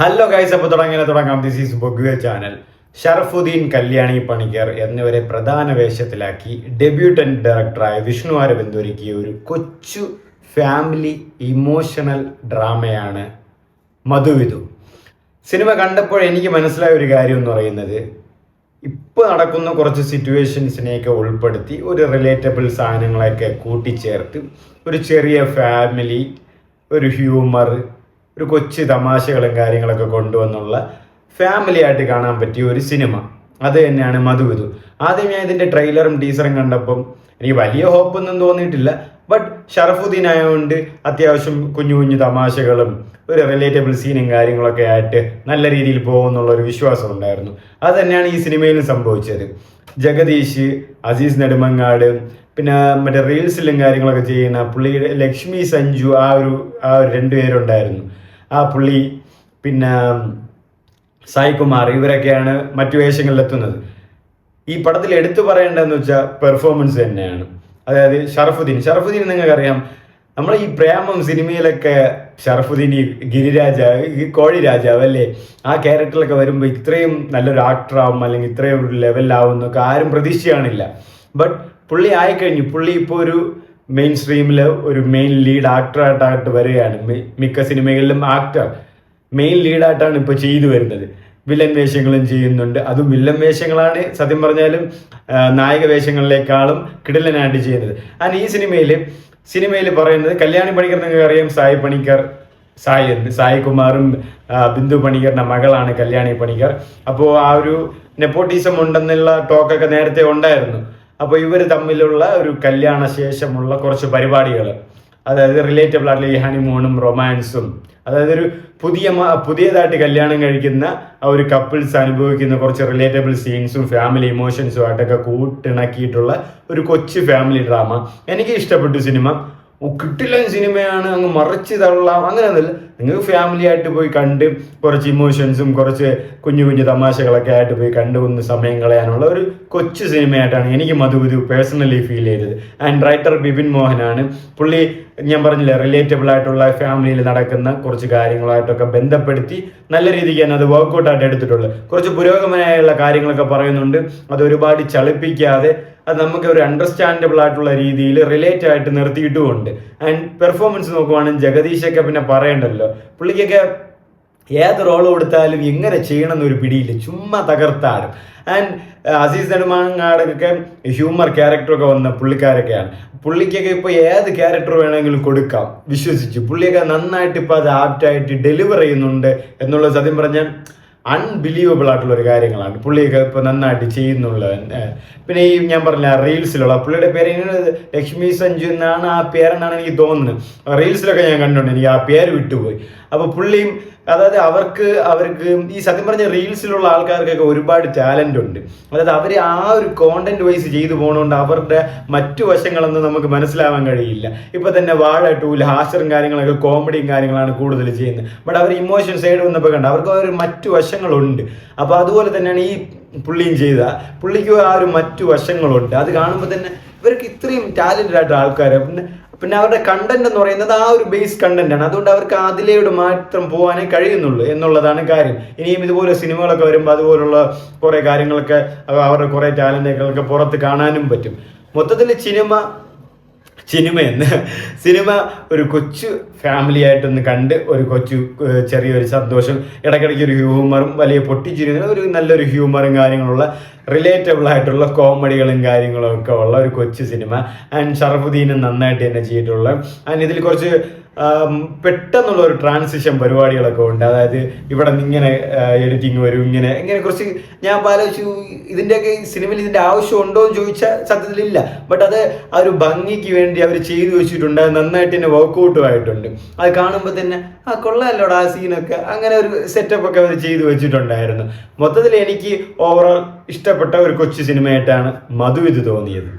Hello guys, അപ്പോൾ തുടങ്ങാം. This is ബൊഗ്വ ചാനൽ. ഷറഫുദ്ദീൻ കല്യാണി പണിക്കർ എന്നിവരെ പ്രധാന വേഷത്തിലാക്കി ഡെബ്യൂട്ടന്റ് ഡയറക്ടറായ വിഷ്ണു അരവിന്ദ് ഒരുക്കിയ ഒരു കൊച്ചു ഫാമിലി ഇമോഷണൽ ഡ്രാമയാണ് മധുവിധു. സിനിമ കണ്ടപ്പോൾ എനിക്ക് മനസ്സിലായ ഒരു കാര്യം എന്ന് പറയുന്നത്, ഇപ്പോൾ നടക്കുന്ന കുറച്ച് സിറ്റുവേഷൻസിനെയൊക്കെ ഉൾപ്പെടുത്തി ഒരു റിലേറ്റബിൾ സാധനങ്ങളൊക്കെ കൂട്ടിച്ചേർത്ത് ഒരു ചെറിയ ഫാമിലി, ഒരു ഹ്യൂമർ, ഒരു കൊച്ചു തമാശകളും കാര്യങ്ങളൊക്കെ കൊണ്ടുവന്നുള്ള ഫാമിലി ആയിട്ട് കാണാൻ പറ്റിയ ഒരു സിനിമ. അത് തന്നെയാണ് മധുവിധു. ആദ്യം ഞാൻ ഇതിൻ്റെ ട്രെയിലറും ടീസറും കണ്ടപ്പം എനിക്ക് വലിയ ഹോപ്പൊന്നും തോന്നിയിട്ടില്ല. ബട്ട് ഷറഫുദ്ദീൻ ആയതുകൊണ്ട് അത്യാവശ്യം കുഞ്ഞു കുഞ്ഞു തമാശകളും ഒരു റിലേറ്റബിൾ സീനും കാര്യങ്ങളൊക്കെ ആയിട്ട് നല്ല രീതിയിൽ പോകുമെന്നുള്ള ഒരു വിശ്വാസം ഉണ്ടായിരുന്നു. അത് തന്നെയാണ് ഈ സിനിമയിലും സംഭവിച്ചത്. ജഗദീഷ്, അസീസ് നെടുമങ്ങാട്, പിന്നെ മറ്റേ റീൽസിലും കാര്യങ്ങളൊക്കെ ചെയ്യുന്ന പുള്ളിയുടെ ലക്ഷ്മി സഞ്ജു, ആ ഒരു രണ്ടുപേരുണ്ടായിരുന്നു. ആ പുള്ളി, പിന്നെ സായികുമാർ, ഇവരൊക്കെയാണ് മറ്റു വേഷങ്ങളിലെത്തുന്നത്. ഈ പടത്തിൽ എടുത്തു പറയേണ്ടതെന്ന് വെച്ചാൽ പെർഫോമൻസ് തന്നെയാണ്. അതായത് ഷറഫുദ്ദീൻ നിങ്ങൾക്കറിയാം, നമ്മൾ ഈ പ്രേമം സിനിമയിലൊക്കെ ഷറഫുദ്ദീൻ ഈ ഗിരിരാജാവ്, ഈ കോഴി രാജാവ് അല്ലേ, ആ ക്യാരക്ടറിലൊക്കെ വരുമ്പോൾ ഇത്രയും നല്ലൊരു ആക്ടറാവും അല്ലെങ്കിൽ ഇത്രയും ഒരു ലെവലാവും എന്നൊക്കെ ആരും പ്രതീക്ഷ കാണില്ല. ബട്ട് പുള്ളി ആയിക്കഴിഞ്ഞു. പുള്ളി ഇപ്പോൾ ഒരു മെയിൻ സ്ട്രീമിൽ ഒരു മെയിൻ ലീഡ് ആക്ടറായിട്ടായിട്ട് വരികയാണ്. മിക്ക സിനിമകളിലും മെയിൻ ലീഡായിട്ടാണ് ഇപ്പോൾ ചെയ്തു വരുന്നത്. വില്ലൻ വേഷങ്ങളും ചെയ്യുന്നുണ്ട്. അതും വില്ലൻ വേഷങ്ങളാണ് സത്യം പറഞ്ഞാലും നായക വേഷങ്ങളിലേക്കാളും കിടിലനായിട്ട് ചെയ്യുന്നത്. ആൻഡ് ഈ സിനിമയിൽ പറയുന്നത്, കല്യാണി പണിക്കർ നിങ്ങൾക്ക് അറിയാം, സായികുമാറും ബിന്ദു പണിക്കറിന്റെ മകളാണ് കല്യാണി പണിക്കർ. അപ്പോൾ ആ ഒരു നെപ്പോട്ടിസം ഉണ്ടെന്നുള്ള ടോക്കൊക്കെ നേരത്തെ ഉണ്ടായിരുന്നു. അപ്പോൾ ഇവർ തമ്മിലുള്ള ഒരു കല്യാണ ശേഷമുള്ള കുറച്ച് പരിപാടികൾ, അതായത് റിലേറ്റബിൾ ആയിട്ടുള്ള ഈ ഹണിമൂണും റൊമാൻസും, അതായത് ഒരു പുതിയതായിട്ട് കല്യാണം കഴിക്കുന്ന ആ ഒരു കപ്പിൾസ് അനുഭവിക്കുന്ന കുറച്ച് റിലേറ്റബിൾ സീൻസും ഫാമിലി ഇമോഷൻസും ആയിട്ടൊക്കെ കൂട്ടിണക്കിയിട്ടുള്ള ഒരു കൊച്ചു ഫാമിലി ഡ്രാമ. എനിക്ക് ഇഷ്ടപ്പെട്ടു സിനിമ. കിട്ടില്ലൻ സിനിമയാണ്, അങ്ങ് മറിച്ച് തള്ളാം അങ്ങനെയൊന്നുമില്ല. നിങ്ങൾക്ക് ഫാമിലി ആയിട്ട് പോയി കണ്ട് കുറച്ച് ഇമോഷൻസും കുറച്ച് കുഞ്ഞു കുഞ്ഞു തമാശകളൊക്കെ ആയിട്ട് പോയി കണ്ടുകൊന്ന് സമയം കളയാനുള്ള ഒരു കൊച്ചു സിനിമയായിട്ടാണ് എനിക്ക് മധുവിധു പേഴ്സണലി ഫീൽ ചെയ്തത്. ആൻഡ് റൈറ്റർ ബിപിൻ മോഹനാണ്. പുള്ളി ഞാൻ പറഞ്ഞില്ലേ, റിലേറ്റബിൾ ആയിട്ടുള്ള ഫാമിലിയിൽ നടക്കുന്ന കുറച്ച് കാര്യങ്ങളായിട്ടൊക്കെ ബന്ധപ്പെടുത്തി നല്ല രീതിക്ക് തന്നെ അത് വർക്കൗട്ടായിട്ട് എടുത്തിട്ടുള്ളത്. കുറച്ച് പുരോഗമനമായുള്ള കാര്യങ്ങളൊക്കെ പറയുന്നുണ്ട്. അത് ഒരുപാട് ചളിപ്പിക്കാതെ അത് നമുക്ക് ഒരു അണ്ടർസ്റ്റാൻഡബിൾ ആയിട്ടുള്ള രീതിയിൽ റിലേറ്റ് ആയിട്ട് നിർത്തിയിട്ടുമുണ്ട്. ആൻഡ് പെർഫോമൻസ് നോക്കുവാണെങ്കിൽ ജഗദീഷൊക്കെ പിന്നെ പറയണ്ടല്ലോ, പുള്ളിക്കൊക്കെ ഏത് റോൾ കൊടുത്താലും എങ്ങനെ ചെയ്യണം എന്നൊരു പിടിയില്ല, ചുമ്മാ തകർത്താടും. ആൻഡ് അസീസ് നെടുമങ്ങാടൊക്കെ ഹ്യൂമർ ക്യാരക്ടറൊക്കെ വന്ന പുള്ളിക്കാരൊക്കെയാണ്. പുള്ളിക്കൊക്കെ ഇപ്പോൾ ഏത് ക്യാരക്ടർ വേണമെങ്കിലും കൊടുക്കാം വിശ്വസിച്ച്. പുള്ളിയൊക്കെ നന്നായിട്ട് ഇപ്പോൾ അത് ആപ്റ്റായിട്ട് ഡെലിവർ ചെയ്യുന്നുണ്ട് എന്നുള്ളത് സത്യം പറഞ്ഞാൽ അൺബിലീവബിൾ ആയിട്ടുള്ള ഒരു കാര്യങ്ങളാണ്. പുള്ളിയൊക്കെ ഇപ്പോൾ നന്നായിട്ട് ചെയ്യുന്നുള്ളത്. പിന്നെ ഈ ഞാൻ പറഞ്ഞ റീൽസിലുള്ള പുള്ളിയുടെ പേര് ലക്ഷ്മി സഞ്ജു എന്നാണ്, ആ പേരെന്നാണ് എനിക്ക് തോന്നുന്നത്. റീൽസിലൊക്കെ ഞാൻ കണ്ടിട്ടുണ്ട്, എനിക്ക് ആ പേര് വിട്ടുപോയി. അപ്പോൾ പുള്ളിയും, അതായത് അവർക്ക് ഈ സത്യം പറഞ്ഞ റീൽസിലുള്ള ആൾക്കാർക്കൊക്കെ ഒരുപാട് ടാലൻ്റ് ഉണ്ട്. അതായത് അവർ ആ ഒരു കോണ്ടന്റ് വൈസ് ചെയ്തു പോകുന്നതുകൊണ്ട് അവരുടെ മറ്റു വശങ്ങളൊന്നും നമുക്ക് മനസ്സിലാവാൻ കഴിയില്ല. ഇപ്പൊ തന്നെ വാഴ 2 ഹാസ്യവും കാര്യങ്ങളൊക്കെ കോമഡിയും കാര്യങ്ങളാണ് കൂടുതൽ ചെയ്യുന്നത്. ബട്ട് അവർ ഇമോഷൻ സൈഡ് വന്നപ്പോൾ കണ്ട അവർക്ക് ഒരു മറ്റു വശങ്ങളുണ്ട്. അപ്പോൾ അതുപോലെ തന്നെയാണ് ഈ പുള്ളിയും ചെയ്ത, പുള്ളിക്ക് ആ ഒരു മറ്റു വശങ്ങളുണ്ട്. അത് കാണുമ്പോൾ തന്നെ ഇവർക്ക് ഇത്രയും ടാലന്റഡ് ആയിട്ട് ആൾക്കാർ, പിന്നെ അവരുടെ കണ്ടന്റ് എന്ന് പറയുന്നത് ആ ഒരു ബേസ് കണ്ടന്റ് ആണ്. അതുകൊണ്ട് അവർക്ക് അതിലൂടെ മാത്രം പോകാനേ കഴിയുന്നുള്ളൂ എന്നുള്ളതാണ് കാര്യം. ഇനിയും ഇതുപോലെ സിനിമകളൊക്കെ വരുമ്പോൾ അതുപോലുള്ള കുറേ കാര്യങ്ങളൊക്കെ അവരുടെ കുറേ ടാലന്റുകളൊക്കെ പുറത്ത് കാണാനും പറ്റും. മൊത്തത്തിൽ സിനിമ ഒരു കൊച്ചു ഫാമിലി ആയിട്ടൊന്ന് കണ്ട് ഒരു ചെറിയൊരു സന്തോഷം, ഇടയ്ക്കിടയ്ക്ക് ഒരു ഹ്യൂമറും വലിയ പൊട്ടിച്ചിരുന്ന ഒരു നല്ലൊരു ഹ്യൂമറും കാര്യങ്ങളുള്ള റിലേറ്റബിൾ ആയിട്ടുള്ള കോമഡികളും കാര്യങ്ങളും ഒക്കെ ഉള്ള ഒരു കൊച്ചു സിനിമ. ആൻഡ് ഷറഫുദ്ദീനും നന്നായിട്ട് തന്നെ ചെയ്തിട്ടുള്ള, ആൻഡ് ഇതിൽ കുറച്ച് പെട്ടെന്നുള്ള ഒരു ട്രാൻസിഷൻ പരിപാടികളൊക്കെ ഉണ്ട്. അതായത് ഇവിടെ നിന്ന് ഇങ്ങനെ എഡിറ്റിംഗ് വരും, ഇങ്ങനെ കുറച്ച് ഞാൻ ആലോചിച്ചു, ഇതിൻ്റെയൊക്കെ സിനിമയിൽ ഇതിൻ്റെ ആവശ്യം ഉണ്ടോ എന്ന് ചോദിച്ചാൽ സത്യത്തിലില്ല. ബട്ട് അത് ആ ഒരു ഭംഗിക്ക് വേണ്ടി അവർ ചെയ്തു വെച്ചിട്ടുണ്ട്. അത് നന്നായിട്ട് തന്നെ വർക്കൗട്ടും ആയിട്ടുണ്ട്. അത് കാണുമ്പോൾ തന്നെ കൊള്ളാമല്ലോടാ ആ സീനൊക്കെ, അങ്ങനെ ഒരു സെറ്റപ്പ് ഒക്കെ അവർ ചെയ്തു വെച്ചിട്ടുണ്ടായിരുന്നു. മൊത്തത്തിൽ എനിക്ക് ഓവറോൾ ഇഷ്ടപ്പെട്ട ഒരു കൊച്ചു സിനിമയായിട്ടാണ് മധുവിധു തോന്നിയത്.